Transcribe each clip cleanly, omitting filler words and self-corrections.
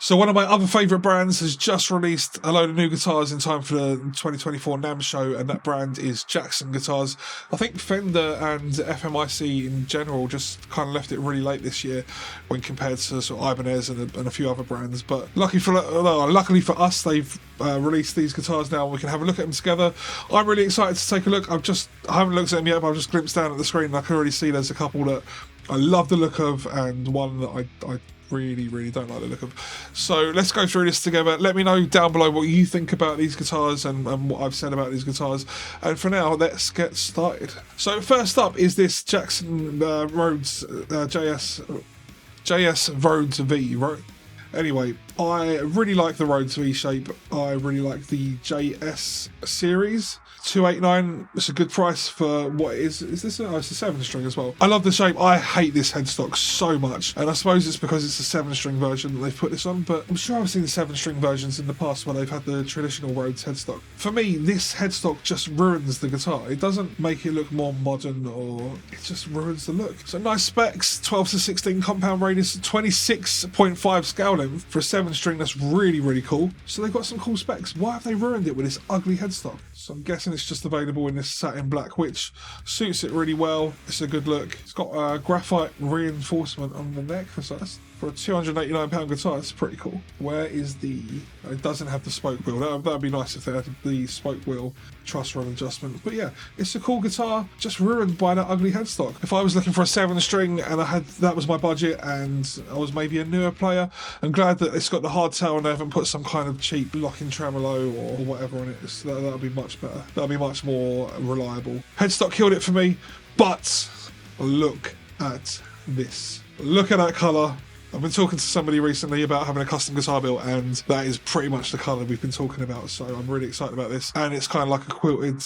So one of my other favourite brands has just released a load of new guitars in time for the 2024 NAMM show, and that brand is Jackson Guitars. I think Fender and FMIC in general just kind of left it really late this year when compared to sort of Ibanez and a few other brands. But luckily for us, they've released these guitars now and we can have a look at them together. I'm really excited to take a look. I haven't looked at them yet, but I've just glimpsed down at the screen and I can already see there's a couple that I love the look of and one that I really don't like the look of. So let's go through this together. Let me know down below what you think about these guitars and what I've said about these guitars. And for now, let's get started. So first up is this Jackson Rhodes JS Rhodes V. Anyway, I really like the Rhodes V shape. I really like the JS series. $289. It's a good price for what it is. Is this it's a 7-string as well. I love the shape. I hate this headstock so much, and I suppose it's because it's a 7-string version that they've put this on, but I'm sure I've seen the 7-string versions in the past where they've had the traditional Rhodes headstock. For me, this headstock just ruins the guitar. It doesn't make it look more modern, or it just ruins the look. So nice specs, 12-16 compound radius, 26.5 scale length for a 7-string. That's really cool. So they've got some cool specs. Why have they ruined it with this ugly headstock? So I'm guessing it's just available in this satin black, which suits it really well. It's a good look. It's got graphite reinforcement on the neck, so that's for a £289 guitar. It's pretty cool. Where is it doesn't have the spoke wheel. That'd be nice if they had the spoke wheel truss rod adjustment. But yeah, it's a cool guitar, just ruined by that ugly headstock. If I was looking for a 7-string and that was my budget and I was maybe a newer player, I'm glad that it's got the hardtail and they haven't put some kind of cheap locking tremolo or whatever on it. So that'll be much better. That'll be much more reliable. Headstock killed it for me, but look at this. Look at that colour. I've been talking to somebody recently about having a custom guitar built, and that is pretty much the colour we've been talking about, so I'm really excited about this. And it's kind of like a quilted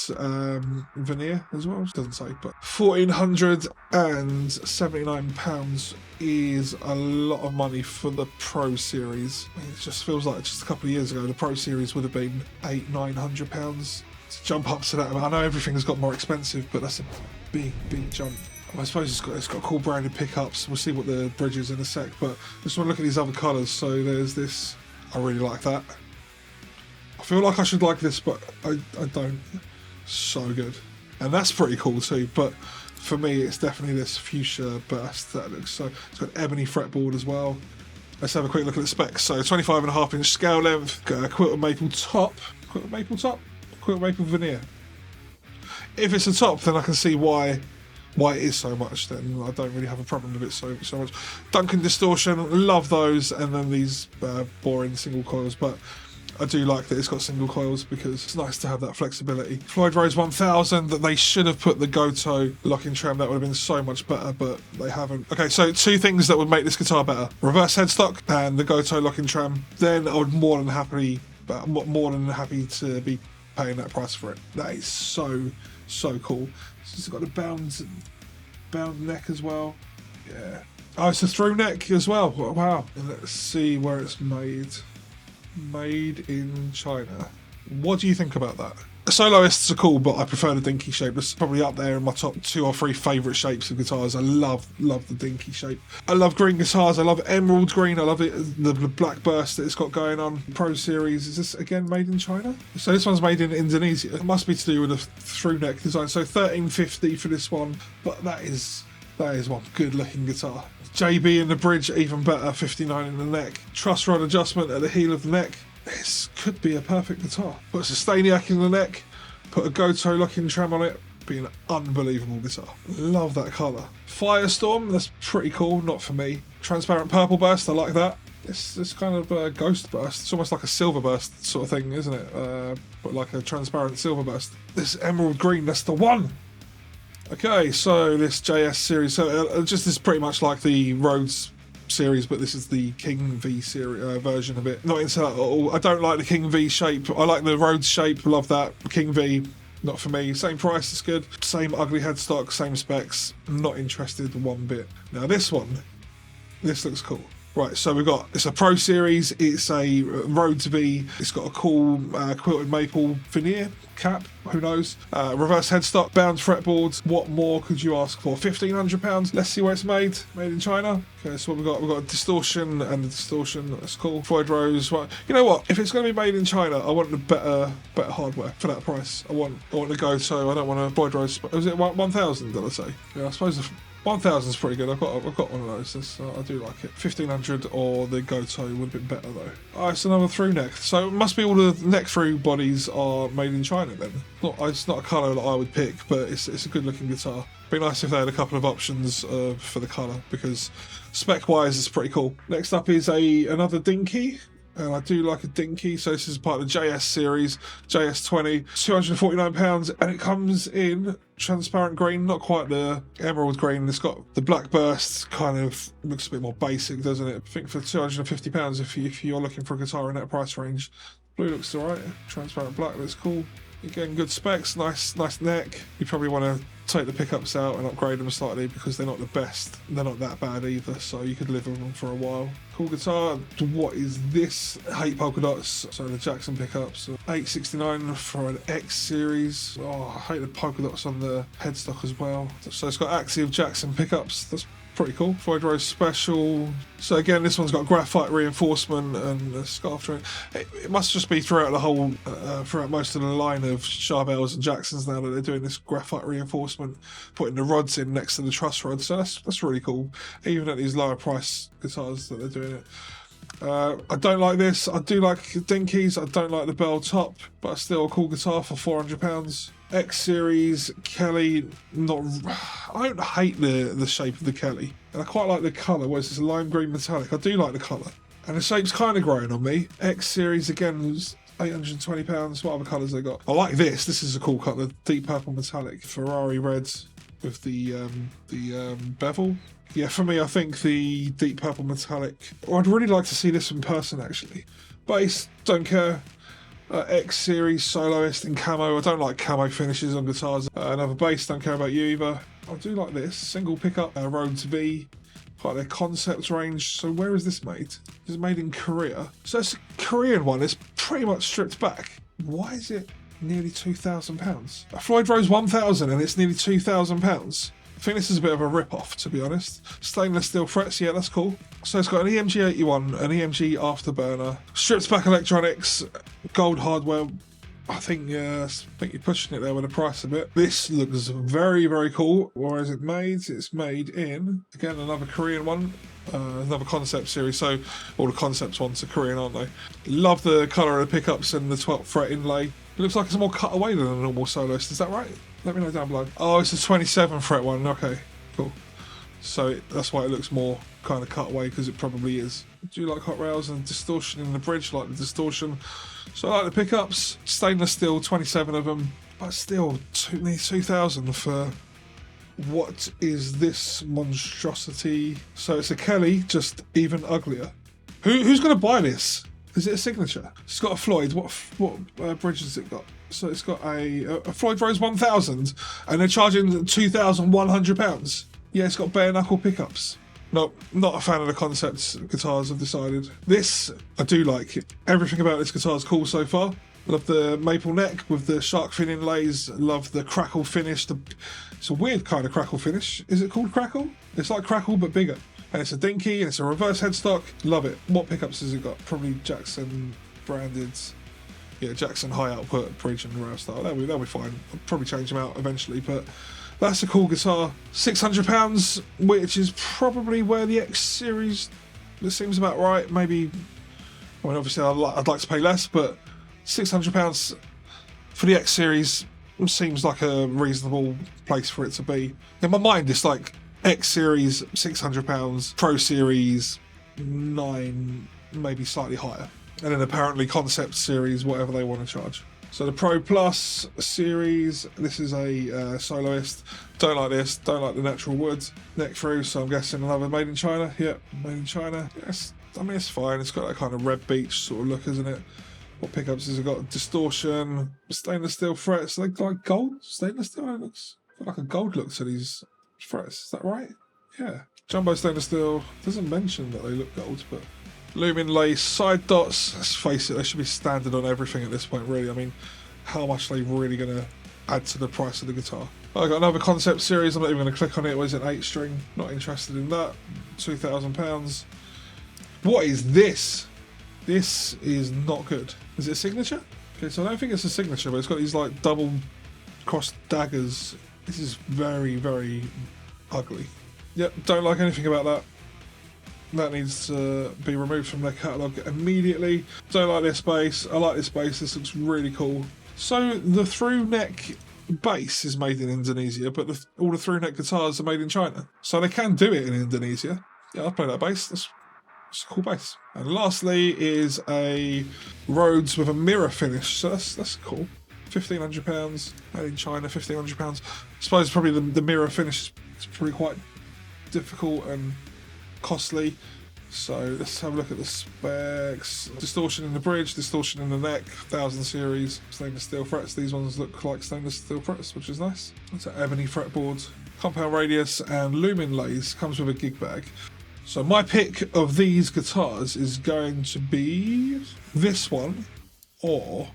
veneer as well, it doesn't say, but £1,479 is a lot of money for the Pro Series. I mean, it just feels like just a couple of years ago the Pro Series would have been £800-900 to jump up to that. I mean, I know everything's got more expensive, but that's a big jump. I suppose it's got cool branded pickups. We'll see what the bridge is in a sec, but just want to look at these other colours. So there's this. I really like that. I feel like I should like this, but I don't. So good. And that's pretty cool too, but for me it's definitely this fuchsia burst that looks so. It's got ebony fretboard as well. Let's have a quick look at the specs. So 25.5-inch scale length, got a quilted maple top, quilted maple veneer. If it's a top, then I can see why it is so much. Then I don't really have a problem with it so much. Duncan distortion, love those, and then these boring single coils, but I do like that it's got single coils because it's nice to have that flexibility. Floyd Rose 1000, that they should have put the Goto locking trem. That would have been so much better, but they haven't. Okay, so two things that would make this guitar better: reverse headstock and the Goto locking trem. Then I would more than happy to be paying that price for it. That is so cool. It's got a bound neck as well. Yeah. Oh, it's a through neck as well. Wow. And let's see where it's made. Made in China. What do you think about that? The Soloists are cool, but I prefer the Dinky shape. It's probably up there in my top 2 or 3 favourite shapes of guitars. I love the Dinky shape. I love green guitars. I love emerald green. I love it, the black burst that it's got going on. Pro Series. Is this again made in China? So this one's made in Indonesia. It must be to do with the through neck design. So $13.50 for this one, but that is one good looking guitar. JB in the bridge, even better, $59 in the neck. Truss rod adjustment at the heel of the neck. This could be a perfect guitar. Put a Sustainiac in the neck, put a Goto locking trem on it, be an unbelievable guitar. Love that colour. Firestorm, that's pretty cool, not for me. Transparent purple burst, I like that. It's kind of a ghost burst. It's almost like a silver burst sort of thing, isn't it? But like a transparent silver burst. This emerald green, that's the one! Okay, so this JS series, so just is pretty much like the Rhodes series, but this is the King V series version of it. Not into that at all. I don't like the King V shape. I like the Rhodes shape, love that. King V, not for me. Same price, it's good. Same ugly headstock, same specs. Not interested one bit. Now this one, this looks cool. Right, so we've got, it's a Pro Series, it's a Rhodes V, it's got a cool quilted maple veneer cap, who knows, reverse headstock, bound fretboards. What more could you ask for? £1,500. Let's see where it's made in China. Okay, so what we've got a distortion, and the distortion, that's cool. Freud Rose. Well, you know what, if it's going to be made in China, I want the better hardware for that price. I want to go, so I don't want a Freud Rose. Was it 1,000, did I say? Yeah, I suppose 1,000 is pretty good. I've got one of those. I do like it. 1,500 or the Goto would have been better though. Oh, it's another through neck. So it must be all the neck through bodies are made in China then. It's not a colour that I would pick, but it's a good looking guitar. Be nice if they had a couple of options for the colour, because spec wise it's pretty cool. Next up is another Dinky. And I do like a Dinky, so this is part of the JS series, JS20, £249, and it comes in transparent green, not quite the emerald green. It's got the black burst, kind of looks a bit more basic, doesn't it? I think for £250, if you're looking for a guitar in that price range. Blue looks alright, transparent black looks cool. Again, good specs, nice neck. You probably want to take the pickups out and upgrade them slightly because they're not the best. They're not that bad either, so you could live with them for a while. Cool guitar. What is this? Hate polka dots. So the Jackson pickups. $869 for an X series. Oh, I hate the polka dots on the headstock as well. So it's got active Jackson pickups. That's pretty cool. Freud Rose Special. So again, this one's got graphite reinforcement and a scarf trim. It must just be throughout the whole, throughout most of the line of Charbels and Jacksons now that they're doing this graphite reinforcement, putting the rods in next to the truss rods. So that's really cool. Even at these lower price guitars that they're doing it. I don't like this. I do like Dinkies. I don't like the bell top, but still a cool guitar for £400. X Series Kelly. I don't hate the shape of the Kelly, and I quite like the colour. Where's this lime green metallic? I do like the colour, and the shape's kind of growing on me. X Series again was £820. What other colours they got? I like this. This is a cool colour. Deep purple metallic. Ferrari red with the bevel. Yeah, for me, I think the deep purple metallic. I'd really like to see this in person, actually. Bass, don't care. X Series Soloist in camo. I don't like camo finishes on guitars. Another bass, don't care about you either. I do like this. Single pickup, Rhodes V. Quite their concept range. So where is this made? It's made in Korea. So it's a Korean one. It's pretty much stripped back. Why is it nearly £2,000? A Freud Rose 1,000 and it's nearly £2,000. I think this is a bit of a rip-off, to be honest. Stainless steel frets, yeah, that's cool. So it's got an EMG 81, an EMG afterburner, stripped back electronics, gold hardware. I think you're pushing it there with the price a bit. This looks very, very cool. Where is it made? It's made in, again, another Korean one. Another concept series, so all the concepts ones are Korean, aren't they? Love the colour of the pickups and the 12th fret inlay. It looks like it's more cut away than a normal Soloist, is that right? Let me know down below. Oh, it's a 27 fret one. Okay, cool. So that's why it looks more kind of cut away, because it probably is. Do you like hot rails and distortion in the bridge? Like the distortion. So I like the pickups. Stainless steel, 27 of them. But still, nearly 2,000 for what is this monstrosity? So it's a Kelly, just even uglier. Who's going to buy this? Is it a signature? It's got a Floyd. What bridge has it got? So it's got a Floyd Rose 1000, and they're charging £2,100. Yeah, it's got bare knuckle pickups. No, not a fan of the concepts guitars, I've decided. This, I do like. Everything about this guitar is cool so far. Love the maple neck with the shark fin inlays. Love the crackle finish. It's a weird kind of crackle finish. Is it called crackle? It's like crackle, but bigger. And it's a Dinky, and it's a reverse headstock. Love it. What pickups has it got? Probably Jackson branded. Yeah, Jackson high output, bridge and rail style. They'll be fine. I'll probably change them out eventually, but that's a cool guitar. £600, which is probably where the X Series, this seems about right. Maybe, I mean, obviously I'd like to pay less, but £600 for the X Series seems like a reasonable place for it to be. In my mind, it's like X Series, £600, Pro Series, 9, maybe slightly higher. And then apparently Concept Series, whatever they want to charge. So the Pro Plus Series, this is a Soloist. Don't like this, don't like the natural wood. Neck through, so I'm guessing another made in China. Yep, made in China. Yes, I mean, it's fine. It's got that kind of red beach sort of look, isn't it? What pickups has it got? Distortion, stainless steel frets. They like gold? Stainless steel? It looks got like a gold look to these frets. Is that right? Yeah. Jumbo stainless steel. Doesn't mention that they look gold, but lumen lace side dots. Let's face it, they should be standard on everything at this point, really. I mean, how much are they really going to add to the price of the guitar? I got another concept series. I'm not even going to click on it. Was it 8 string? Not interested in that. £2,000. What is this? This is not good. Is it a signature? Okay, so I don't think it's a signature, but it's got these like double crossed daggers. This is very, very ugly. Yep, don't like anything about that. That needs to be removed from their catalogue immediately. Don't like this bass. I like this bass. This looks really cool. So the through neck bass is made in Indonesia, but all the through neck guitars are made in China. So they can do it in Indonesia. Yeah, I'll play that bass. That's a cool bass. And lastly is a Rhodes with a mirror finish. So that's cool. £1,500. Made in China, £1,500. I suppose probably the mirror finish is probably quite difficult and costly. So let's have a look at the specs. Distortion in the bridge, distortion in the neck, 1000 series, stainless steel frets. These ones look like stainless steel frets, which is nice. It's an ebony fretboard, compound radius and lumen lace. Comes with a gig bag. So my pick of these guitars is going to be this one or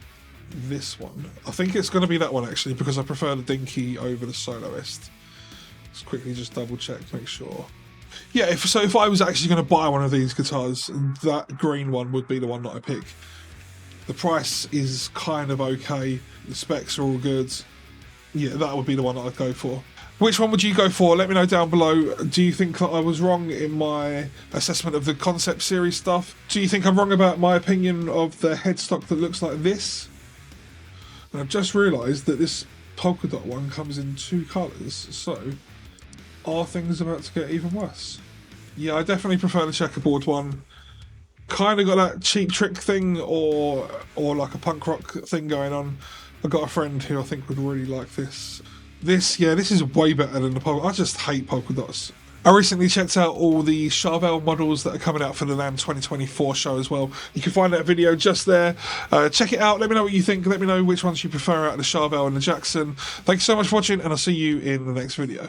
this one. I think it's going to be that one actually, because I prefer the Dinky over the Soloist. Let's quickly just double check, make sure. Yeah, if I was actually going to buy one of these guitars, that green one would be the one that I pick. The price is kind of okay. The specs are all good. Yeah, that would be the one that I'd go for. Which one would you go for? Let me know down below. Do you think that I was wrong in my assessment of the concept series stuff? Do you think I'm wrong about my opinion of the headstock that looks like this? And I've just realised that this polka dot one comes in 2 colours, so are things about to get even worse? Yeah, I definitely prefer the checkerboard one. Kind of got that Cheap Trick thing or like a punk rock thing going on. I've got a friend who I think would really like this. This is way better than the polka. I just hate polka dots. I recently checked out all the Charvel models that are coming out for the NAMM 2024 show as well. You can find that video just there. Check it out. Let me know what you think. Let me know which ones you prefer out of the Charvel and the Jackson. Thank you so much for watching, and I'll see you in the next video.